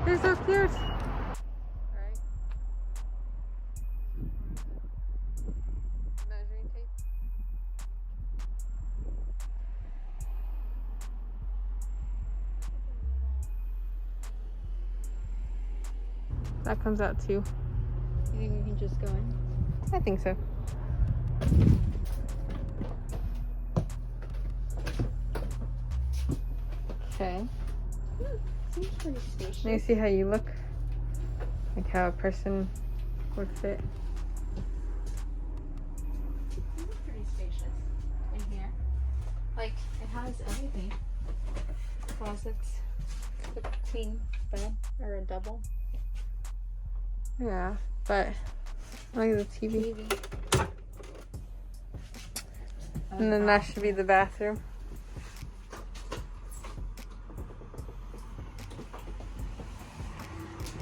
They're so cute. Right? Measuring tape. That comes out too. You think we can just go in? I think so. Okay. Seems pretty spacious. Let me see how you look. Like how a person would fit. Seems pretty spacious in here. Like, it has everything. Closets, a queen bed, or a double. Yeah, but look at the TV. And then that should be the bathroom.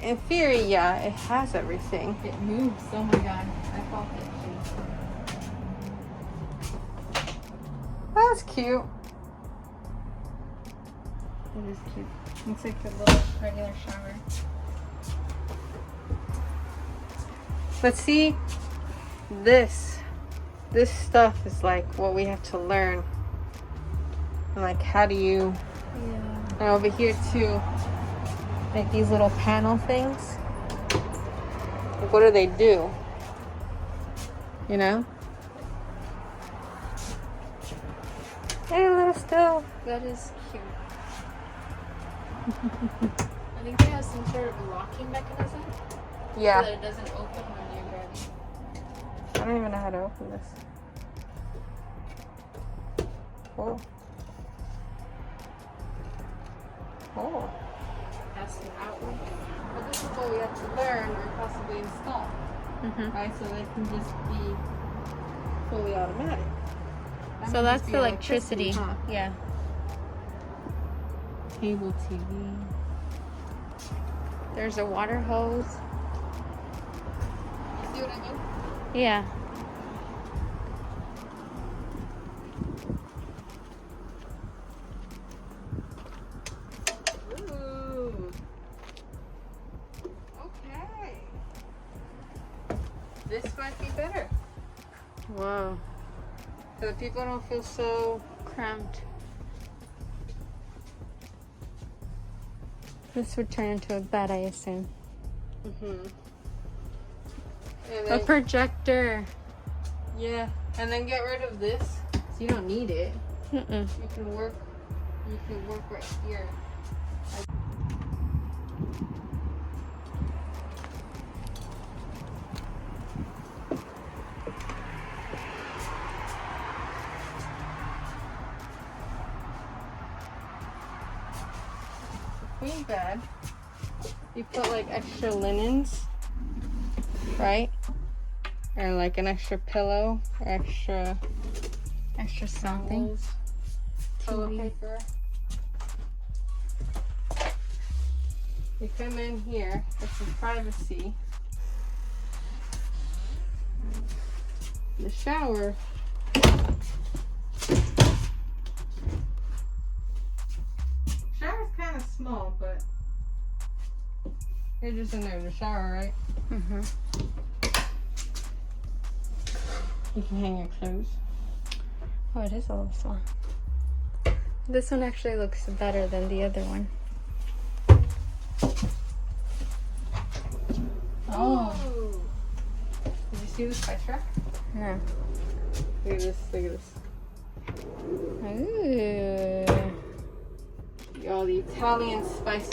In theory, yeah, it has everything. It moves. Oh my god. I felt it. That's cute. It is cute. Looks like a little regular shower. But see, this stuff is like what we have to learn. And like, how do you, Yeah. and over here too, like these little panel things. Like, what do they do? You know? Hey, little stove. That is cute. I think they have some sort of locking mechanism. Yeah. So that it doesn't open when you're ready. I don't even know how to open this. Oh. Oh. That's the outward. But this is what we have to learn or possibly install. Right? So they can just be fully automatic. That So might that's just be the electricity. huh? Yeah. Cable TV. There's a water hose. You see what I mean? Yeah. Ooh. Okay. This might be better. Whoa. So that people don't feel so Cramped. This would turn into a bed, I assume. And A then, projector. yeah. And then get rid of this. So you don't need it. Mm-mm. You can work right here. Queen bed. You put like extra linens, right? Or like an extra pillow or extra Something. towels, pillow TV. paper. You come in here for some privacy. The shower. Shower's kind of small, but you're just in there to shower, right? Mm-hmm. You can hang your clothes. Oh, it is a little small. This one actually looks better than the other one. Oh. Did you see the spice rack? No. Look at this, look at this. Ooh. All the Italian spices.